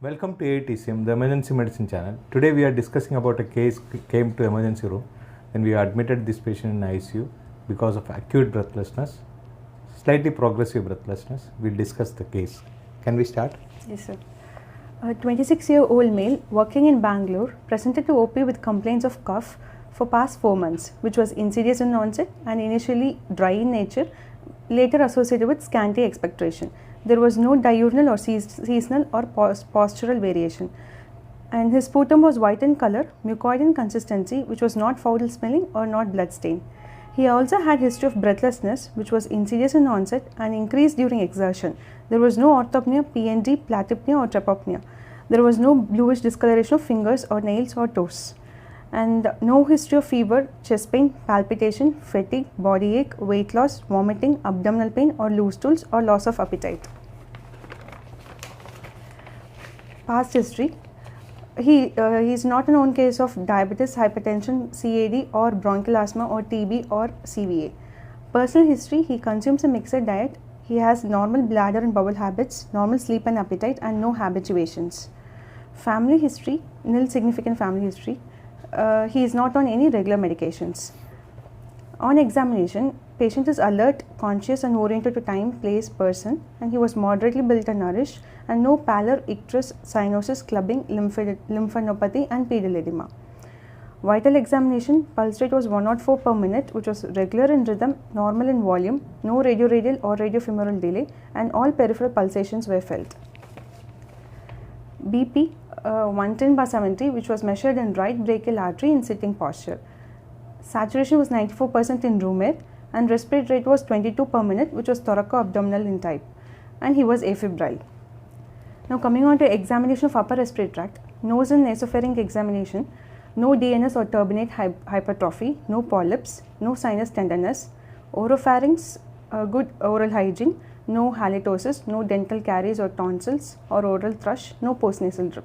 Welcome to AITCM, the emergency medicine channel. Today we are discussing about a case came to emergency room and we admitted this patient in ICU because of acute breathlessness, slightly progressive breathlessness. We'll discuss the case. Can we start? Yes, sir. A 26-year-old male working in Bangalore presented to OP with complaints of cough for past 4 months, which was insidious in onset and initially dry in nature, later associated with scanty expectoration. There was no diurnal or seasonal or postural variation. And his sputum was white in color, mucoid in consistency, which was not foul smelling or not blood stained. He also had history of breathlessness, which was insidious in onset and increased during exertion. There was no orthopnea, PNG, platypnea or trepopnea. There was no bluish discoloration of fingers or nails or toes. And no history of fever, chest pain, palpitation, fatigue, body ache, weight loss, vomiting, abdominal pain or loose stools or loss of appetite. Past history. He is not a known case of diabetes, hypertension, CAD or bronchial asthma or TB or CVA. Personal history, he consumes a mixed diet. He has normal bladder and bowel habits, normal sleep and appetite and no habituations. Family history, nil significant family history. He is not on any regular medications. On examination, patient is alert, conscious and oriented to time, place, person, and he was moderately built and nourished, and no pallor, icterus, cyanosis, clubbing, lymphadenopathy and pedal edema. Vital examination, pulse rate was 104 per minute, which was regular in rhythm, normal in volume, no radioradial or radiofemoral delay, and all peripheral pulsations were felt. BP 110/70, which was measured in right brachial artery in sitting posture. Saturation was 94% in room air and respiratory rate was 22 per minute, which was thoraco-abdominal in type, and he was afebrile. Now coming on to examination of upper respiratory tract, nose and nasopharynx examination, no DNS or turbinate hypertrophy, no polyps, no sinus tenderness, oropharynx, good oral hygiene, no halitosis, no dental caries or tonsils or oral thrush, no postnasal drip.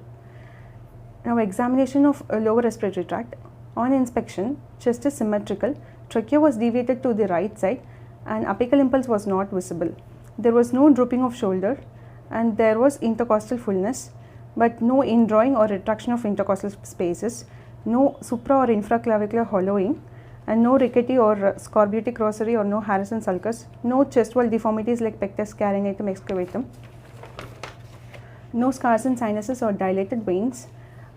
Now examination of lower respiratory tract. On inspection, chest is symmetrical, trachea was deviated to the right side and apical impulse was not visible. There was no drooping of shoulder and there was intercostal fullness, but no indrawing or retraction of intercostal spaces, no supra or infraclavicular hollowing, and no rickety or scorbutic rosary or no Harrison sulcus, no chest wall deformities like pectus carinatum excavatum, no scars in sinuses or dilated veins,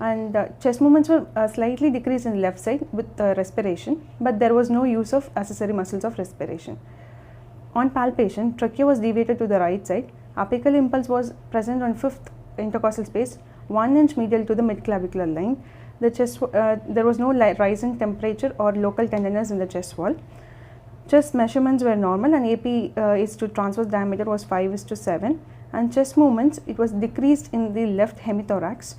and chest movements were slightly decreased in left side with respiration, but there was no use of accessory muscles of respiration. On palpation, trachea was deviated to the right side, apical impulse was present on 5th intercostal space, 1 inch medial to the midclavicular line. The chest, there was no rise in temperature or local tenderness in the chest wall. Chest measurements were normal and AP is to transverse diameter was 5:7, and chest movements, it was decreased in the left hemithorax,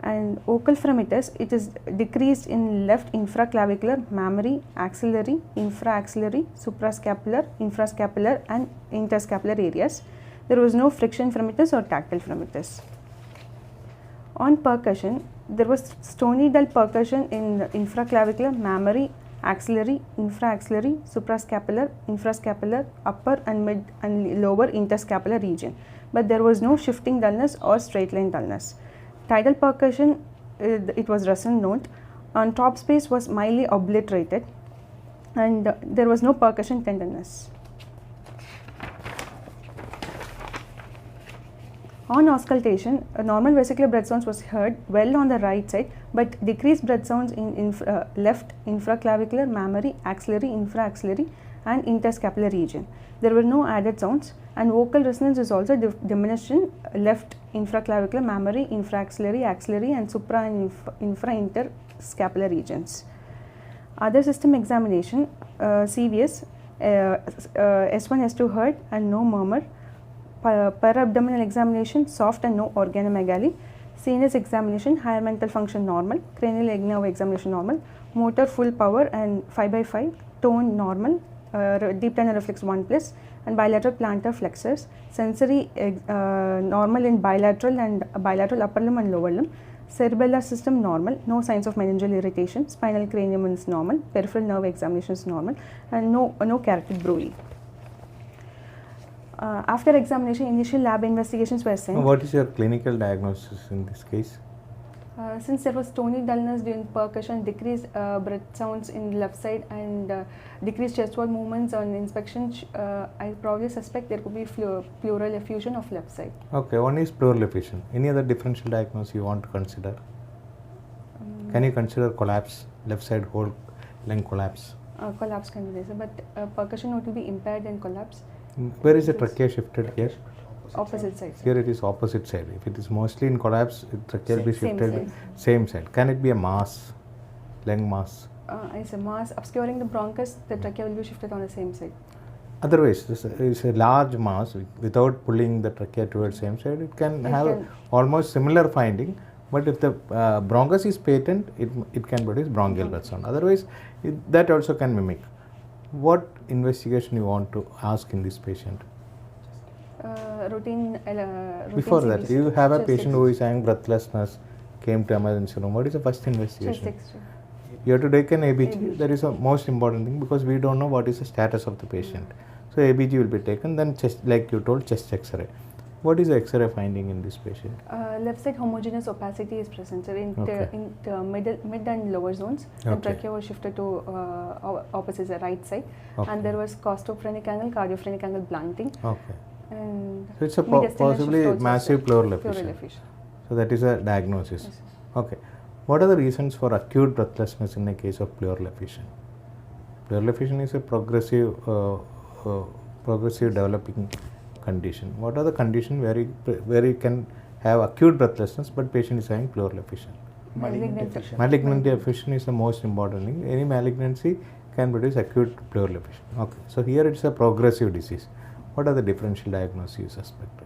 and vocal fremitus, it is decreased in left infraclavicular, mammary, axillary, infraaxillary, suprascapular, infrascapular and interscapular areas. There was no friction fremitus or tactile fremitus. On percussion, there was stony dull percussion in infraclavicular, mammary, axillary, infraaxillary, suprascapular, infrascapular, upper and mid and lower interscapular region, but there was no shifting dullness or straight line dullness. Tidal percussion, it was resonant note. On top space was mildly obliterated and there was no percussion tenderness. On auscultation, a normal vesicular breath sounds was heard well on the right side, but decreased breath sounds in left infraclavicular, mammary, axillary, infraaxillary and interscapular region. There were no added sounds and vocal resonance is also diminished in left infraclavicular, mammary, infraaxillary, axillary and supra and interscapular regions. Other system examination, CVS, S1, S2 heard and no murmur. Per-abdominal examination, soft and no organomegaly. CNS examination, higher mental function normal. Cranial egg nerve examination normal. Motor full power and 5/5. Tone normal. Deep tendon reflex 1+, and bilateral plantar flexors. Sensory normal in bilateral and bilateral upper limb and lower limb. Cerebellar system normal, no signs of meningeal irritation. Spinal cranium is normal. Peripheral nerve examination is normal, and no carotid bruit. After examination, initial lab investigations were sent. What is your clinical diagnosis in this case? Since there was stony dullness during percussion, decreased breath sounds in the left side, and decreased chest wall movements on inspection, I probably suspect there could be pleural effusion of left side. Okay, one is pleural effusion. Any other differential diagnosis you want to consider? Can you consider collapse, left side whole lung collapse? Collapse can be there, but percussion note will be impaired and collapse. Where is the trachea shifted here? Opposite side. Here it is opposite side. If it is mostly in collapse, trachea will be Same shifted side. same side. Can it be a mass, lung mass? As a mass obscuring the bronchus, the trachea will be shifted on the same side. Otherwise, this is a large mass without pulling the trachea towards same side. It can have almost similar finding, but if the bronchus is patent, it can produce bronchial breath sound. Otherwise, that also can mimic. What investigation you want to ask in this patient? Routine Before that, CBC, you have a chest patient who is having breathlessness, came to emergency room. What is the first Chest investigation? X-ray. You have to take an ABG. ABG. That is the most important thing because we don't know what is the status of the patient. So ABG will be taken. Then chest, like you told, chest X-ray. What is the X-ray finding in this patient? Left side homogeneous opacity is present, sir, in Okay. the mid and lower zones. The Okay. trachea was shifted to opposite the right side, Okay. and there was costophrenic angle, cardiophrenic angle blunting, Okay. and So it's a mediastinal possibly shift also, massive sir. pleural Pleural effusion. effusion. So that is a diagnosis. Yes, yes. Okay. What are the reasons for acute breathlessness in a case of pleural effusion? Pleural effusion is a progressive developing condition. What are the conditions where you can have acute breathlessness but patient is having pleural effusion? Malignant effusion. Malignant effusion is the most important thing. Any malignancy can produce acute pleural effusion. Okay. So here it's a progressive disease. What are the differential diagnoses you suspect?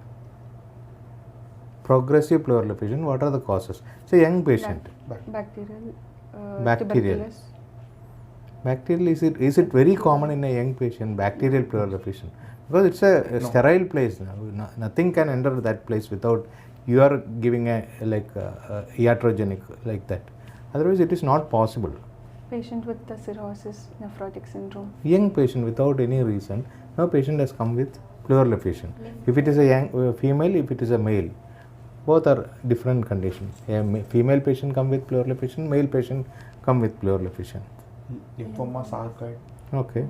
Progressive pleural effusion, what are the causes? It's a young patient. Bacterial. Bacterial. Tuberculous. Bacterial, is it very common in a young patient, bacterial pleural effusion? Because it's a sterile place. Nothing can enter that place without you are giving a iatrogenic like that. Otherwise, it is not possible. Patient with the cirrhosis, nephrotic syndrome. Young patient without any reason, no patient has come with pleural effusion. If it is a young female, if it is a male, both are different conditions. A female patient come with pleural effusion, male patient come with pleural effusion. Lymphoma, sarcoid. Okay.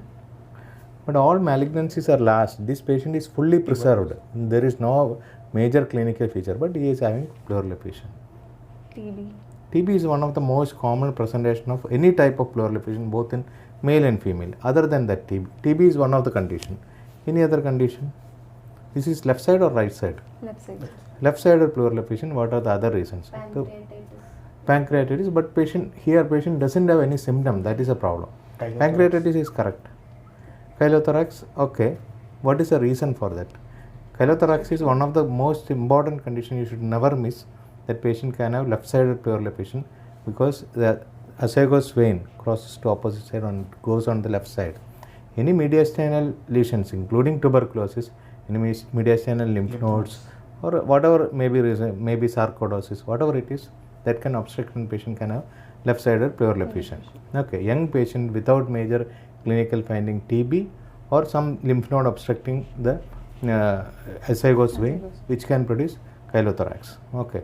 But all malignancies are last. This patient is fully preserved. There is no major clinical feature, but he is having pleural effusion. TB. TB is one of the most common presentation of any type of pleural effusion, both in male and female. Other than that, TB is one of the condition. Any other condition? This is left side or right side? Left side. Left sided pleural effusion. What are the other reasons? Pancreatitis, but patient doesn't have any symptom. That is a problem. Pancreatitis is correct. Chylothorax, okay. What is the reason for that? Chylothorax is one of the most important conditions you should never miss. That patient can have left-sided pleural effusion because the azygos vein crosses to opposite side and goes on the left side. Any mediastinal lesions, including tuberculosis, any mediastinal lymph nodes, or whatever may be reason, maybe sarcoidosis, whatever it is, that can obstruct and patient can have left-sided pleural effusion. Okay, young patient without major clinical finding TB or some lymph node obstructing the azygos vein, which can produce chylothorax. Okay.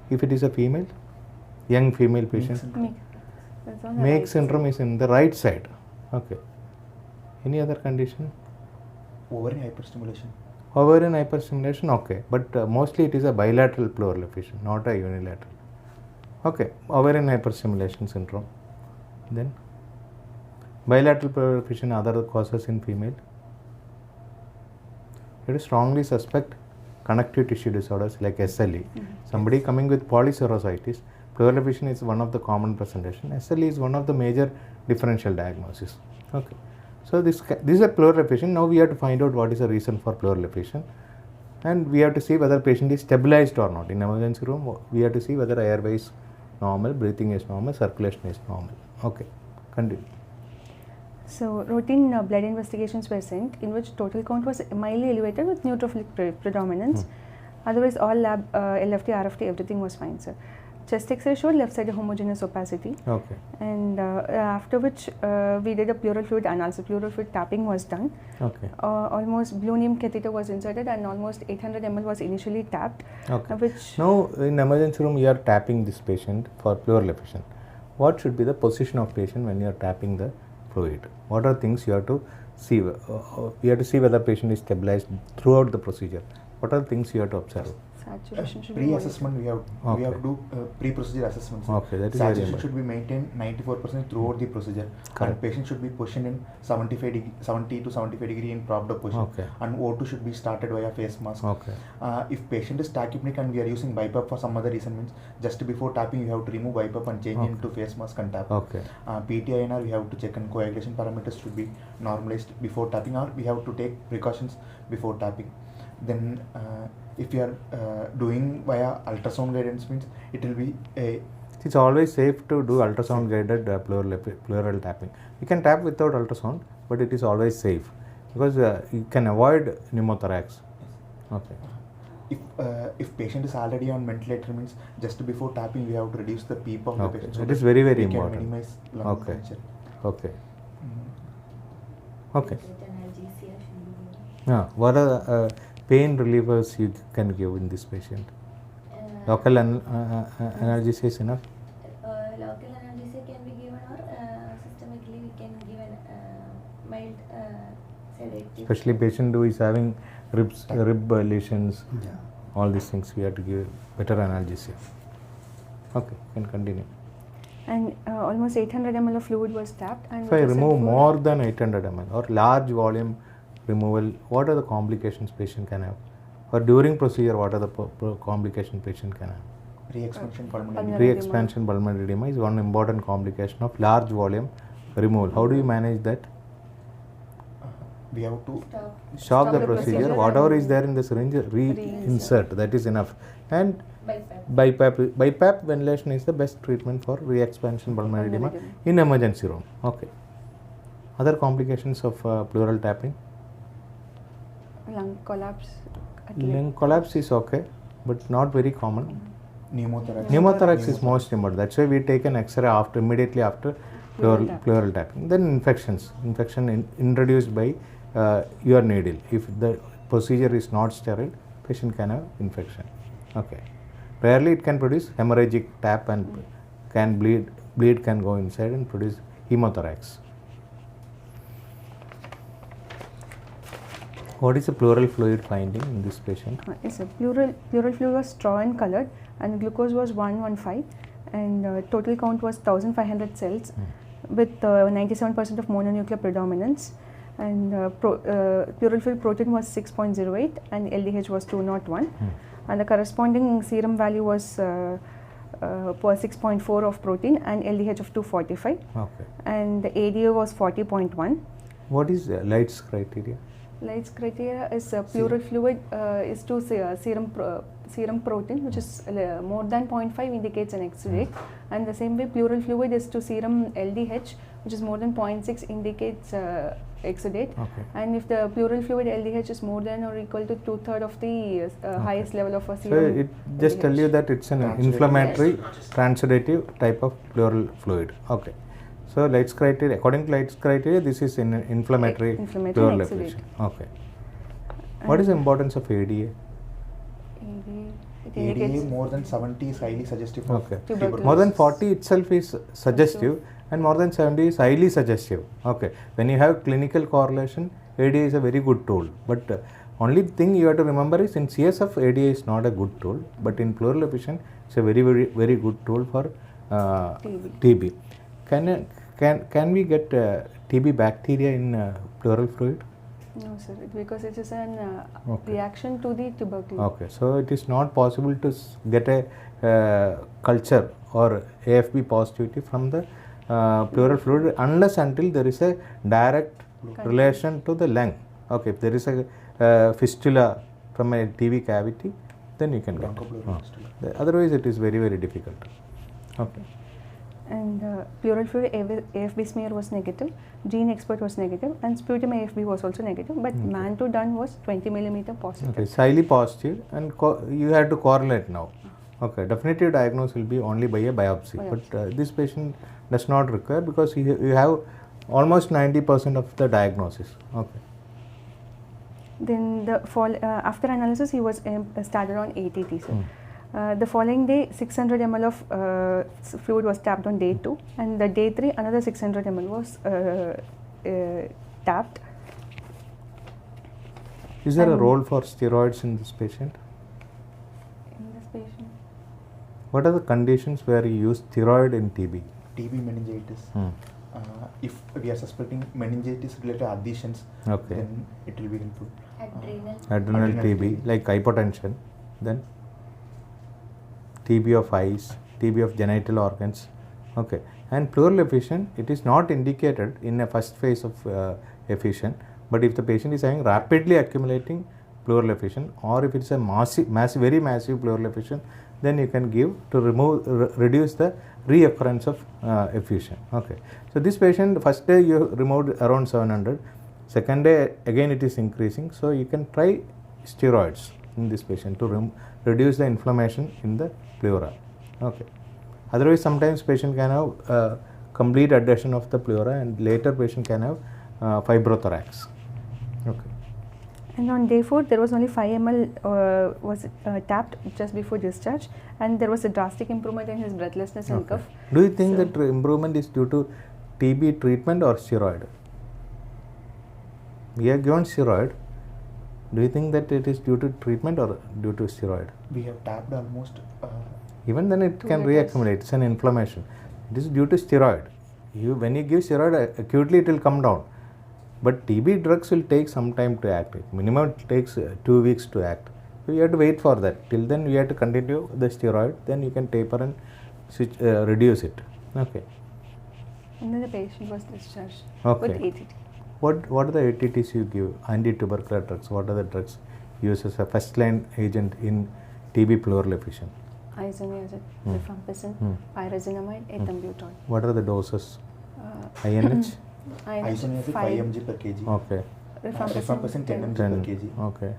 If it is a female, young female patient, Meek. That's on the Meek right syndrome is in the right side. Okay. Any other condition? Ovarian hyperstimulation. Ovarian hyperstimulation, okay, but mostly it is a bilateral pleural effusion, not a unilateral. Okay, ovarian hyperstimulation syndrome. Then bilateral pleural effusion, other causes in female. It is strongly suspect connective tissue disorders like SLE. Somebody coming with polycirrhosis, pleural effusion is one of the common presentation. SLE is one of the major differential diagnoses. Okay. So this is a pleural effusion. Now we have to find out what is the reason for pleural effusion, and we have to see whether patient is stabilized or not. In emergency room, we have to see whether airway is normal, breathing is normal, circulation is normal. Okay, continue. So routine blood investigations were sent, in which total count was mildly elevated with neutrophilic predominance. Otherwise, all lab LFT, RFT, everything was fine, sir. Chest X-ray showed left side homogeneous opacity, Okay. and after which we did a pleural fluid analysis. Pleural fluid tapping was done. Okay. Almost blue neem catheter was inserted, and almost 800 ml was initially tapped. Okay. Which Now, in emergency room, you are tapping this patient for pleural effusion. What should be the position of patient when you are tapping the fluid? What are things you have to see? You have to see whether patient is stabilized throughout the procedure. What are things you have to observe? saturation should be Pre-assessment, we have Okay. to do pre-procedure assessments. Okay, that is very Saturation important. should be maintained 94% throughout the procedure. Correct. And patient should be positioned in 70 to 75 degree in propped up position. Okay. And O2 should be started via face mask. Okay. If patient is tachypneic and we are using BiPAP for some other reason, means just before tapping you have to remove BiPAP and change Okay. into face mask and tap. Okay. PTINR we have to check, and coagulation parameters should be normalized before tapping, or we have to take precautions before tapping. Then if you are doing via ultrasound guidance, means it will be a It's always safe to do ultrasound guided pleural tapping. You can tap without ultrasound, but it is always safe because you can avoid pneumothorax. Okay. if patient is already on ventilator, means just before tapping we have to reduce the PEEP of the Okay. patient. It is very, very we important. Can minimize lung Okay. puncture. Okay. Mm. Okay. What are the pain relievers you can give in this patient? Local analgesia is enough. Local analgesia can be given, or systemically we can give an mild sedative. Especially patient who is having rib lesions, Yeah. all these things we have to give better analgesia. Okay, you can continue. and almost 800 ml of fluid was tapped. And If I it was remove sent for- more than 800 ml or large volume removal, what are the complications patient can have? Or during procedure, what are the complications patient can have? Re-expansion pulmonary Pulmonary edema. Re-expansion pulmonary edema is one important complication of large volume removal. How do you manage that? We have to Stop Stop the procedure. procedure Whatever and is there in the syringe, reinsert. That is enough. And bypass. BiPAP ventilation is the best treatment for re-expansion pulmonary edema Pulmonary in emergency room. Okay. Other complications of pleural tapping? lung collapse. at Lung collapse is okay, but not very common. pneumothorax. Pneumothorax is most important. That's why we take an X-ray immediately after pleural tapping. Then infections. Infection introduced by your needle. If the procedure is not sterile, patient can have infection. Okay. Rarely it can produce hemorrhagic tap and can bleed. Bleed can go inside and produce hemothorax. What is the pleural fluid finding in this patient? Yes, sir. Pleural fluid was straw and colored, and glucose was 115, and total count was 1500 cells with 97% of mononuclear predominance, and pleural fluid protein was 6.08 and LDH was 201, and the corresponding serum value was 6.4 of protein and LDH of 245, Okay. and the ADA was 40.1. What is Light's criteria? Light's criteria is pleural fluid is to serum protein, which is more than 0.5 indicates an exudate, and the same way pleural fluid is to serum LDH, which is more than 0.6 indicates exudate, Okay. and if the pleural fluid LDH is more than or equal to 2/3 of the highest level of a So serum. it just tell you that it's an Transudative. inflammatory transudative type of pleural fluid. Okay. So Light's criteria, according to Light's criteria, this is in inflammatory Inflammatory pleural exudate. effusion. Okay. What is the importance of ADA? It ADA indicates more than 70 is highly suggestive Okay. of Tuberculosis. More than 40 itself is suggestive, and more than 70 is highly suggestive. Okay. When you have clinical correlation, ADA is a very good tool. But only thing you have to remember is in CSF, ADA is not a good tool, but in pleural effusion, it's a very, very, very good tool for TB. Can we get TB bacteria in pleural fluid? No, sir, because it is an Okay. reaction to the tuberculosis. Okay, so it is not possible to get a culture or AFP positivity from the pleural fluid unless until there is a direct relation to the lung. Okay, if there is a fistula from a TB cavity, then you can get bronchopleural it. fistula. Otherwise, it is very, very difficult. Okay. And pleural fluid AFB smear was negative, gene expert was negative, and sputum AFB was also negative, but Mantoux done was 20 millimeter positive. Okay, it's highly positive, and you have to correlate now. Okay, definitive diagnosis will be only by a biopsy. But this patient does not require because you have almost 90% of the diagnosis. Okay. Then after analysis, he was started on ATT. So, the following day, 600 ml of fluid was tapped on day 2, and the day 3, another 600 ml was tapped. Is there a role for steroids in this patient? In this patient, What are the conditions where you use steroid in TB? TB meningitis. If we are suspecting meningitis related adhesions, Okay. then it will be helpful. Adrenal Adrenal TB, TB. like hypertension, then TB of eyes, TB of genital organs. Okay. And pleural effusion, it is not indicated in a first phase of effusion, but if the patient is having rapidly accumulating pleural effusion, or if it's a very massive pleural effusion, then you can give to reduce the reoccurrence of effusion. Okay. So this patient, first day you removed around 700, second day again it is increasing, so you can try steroids in this patient to reduce the inflammation in the pleura. Okay. Otherwise, sometimes patient can have complete adhesion of the pleura, and later patient can have fibrothorax. Okay. and on day 4, there was only 5 ml was tapped just before discharge, and there was a drastic improvement in his breathlessness and cough. Do you think So- that improvement is due to TB treatment or steroid? We have given steroid. Do you think that it is due to treatment or due to steroid? We have tapped almost. Even then it 2 can liters. reaccumulate. It's an inflammation. It is due to steroid. When you give steroid acutely, it will come down. But TB drugs will take some time to act. Minimum it takes 2 weeks to act. So you have to wait for that. Till then, you have to continue the steroid. Then you can taper and reduce it. Okay. And then the patient was discharged Okay. with ATT. What are the ATTs you give? Anti-tubercular drugs. What are the drugs used as a first line agent in TB pleural effusion? Isoniazid, rifampicin, Hmm. pyrazinamide, ethambutol. What are the doses? Uh, INH? Isoniazid 5 mg per kg. Okay. Rifampicin 10 mg 10. per kg. Okay.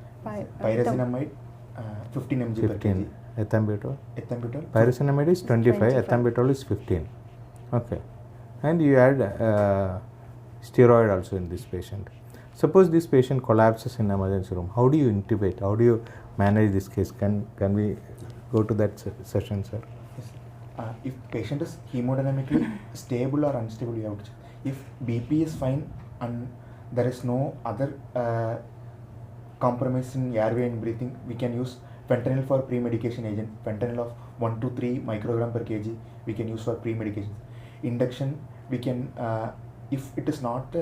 Pyrazinamide 15 mg per 15. kg. Ethambutol? Ethambutol Pyrazinamide is 25, 25. ethambutol is 15. Okay. And you add steroid also in this patient. Suppose this patient collapses in emergency room. How do you intubate? How do you manage this case? Can we go to that session, sir? Yes. If patient is hemodynamically stable or unstable, you have to check. If BP is fine and there is no other compromise in airway and breathing, we can use fentanyl for pre-medication agent. Fentanyl of 1 to 3 microgram per kg we can use for pre-medication. Induction, we can, if it is not,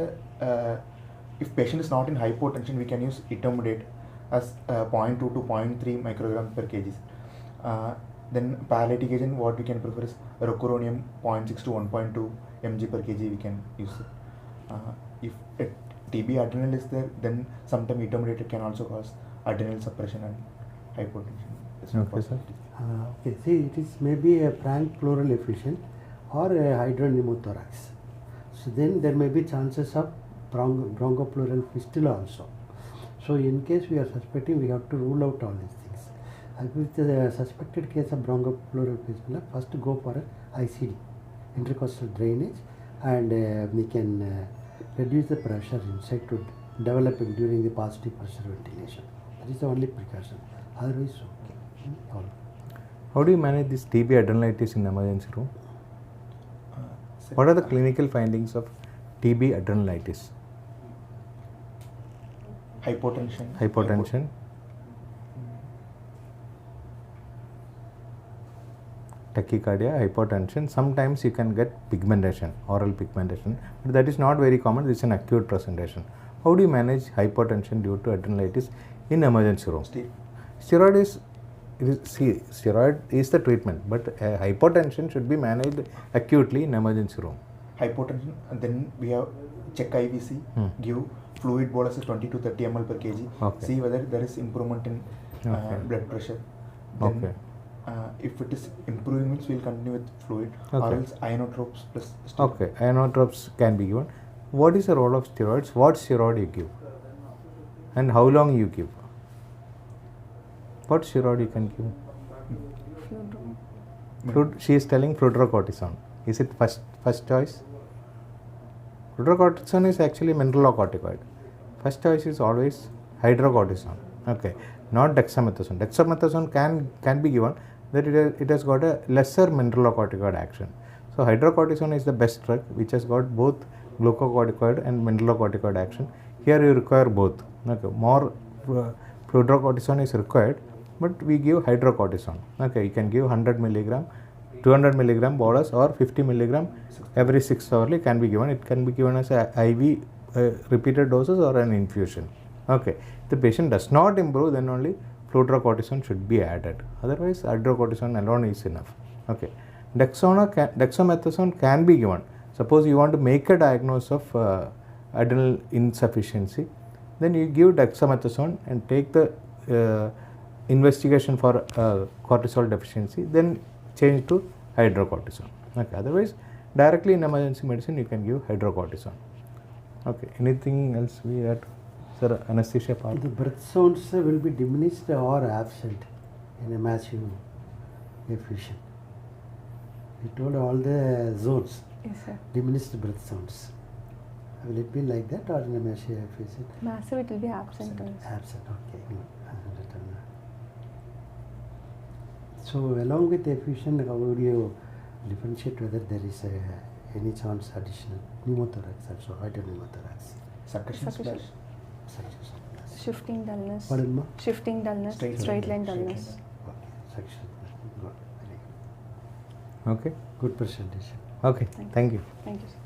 if patient is not in hypotension, we can use etomidate as 0.2 to 0.3 microgram per kg. Then paralytic agent, what we can prefer is rocuronium 0.6 to 1.2 mg per kg we can use. If TB adrenal is there, then sometimes etomidate can also cause adrenal suppression and hypotension. That's one Okay, sir. possibility. Okay, see, it is maybe a frank pleural effusion or a hydropneumothorax. So then there may be chances of bronchopleural fistula also. So in case we are suspecting, we have to rule out all these things. And with the suspected case of bronchopleural fistula, first go for a ICD, intercostal drainage, and we can reduce the pressure inside to developing during the positive pressure ventilation. That is the only precaution. Otherwise, okay. All. How do you manage this TB adrenalitis in emergency room? So, What are the clinical findings of TB adrenalitis? hypotension, Tachycardia, hypotension. Sometimes you can get pigmentation, oral pigmentation, but that is not very common. This is an acute presentation. How do you manage hypotension due to adrenalitis in emergency room? Steroid is steroid is the treatment, but hypotension should be managed acutely in emergency room. hypotension, and then we have check IVC, give fluid bolus 20 to 30 ml per kg, Okay. see whether there is improvement in Okay. blood pressure. Then, Okay. if it is improving, means we'll continue with fluid, or Okay. else inotropes plus steroid. Okay, inotropes can be given. What is the role of steroids? What steroid you give? And how long you give? What steroid you can give? She is telling fludrocortisone. Is it first choice? Fludrocortisone is actually mineralocorticoid. First choice is always hydrocortisone. Okay, not dexamethasone. Dexamethasone can be given, that it has got a lesser mineralocorticoid action. So hydrocortisone is the best drug which has got both glucocorticoid and mineralocorticoid action. Here you require both. Okay, more fludrocortisone is required, but we give hydrocortisone. Okay, you can give 100 milligram, 200 milligram bolus or 50 milligram every 6 hourly can be given. It can be given as a IV repeated doses or an infusion. Okay, if the patient does not improve, then only fludrocortisone should be added. Otherwise, hydrocortisone alone is enough. Okay, dexamethasone can be given. Suppose you want to make a diagnosis of adrenal insufficiency, then you give dexamethasone and take the investigation for cortisol deficiency, then change to hydrocortisone. Okay, otherwise directly in emergency medicine you can give hydrocortisone. Okay, anything else we had? Sir, anesthesia part? The breath sounds will be diminished or absent in a massive effusion. We told all the zones, Yes, sir. diminished breath sounds. Will it be like that or in a massive effusion? Massive, it will be absent. Absent, okay. So along with effusion, how would you differentiate whether there is any chance additional pneumothorax also, hydropneumothorax? Succussion splash. Shifting dullness. Pardon, ma? Shifting dullness. Straight line dullness. Okay, suction. Good, very good. Okay, Good presentation. okay, thank you. Thank you, sir.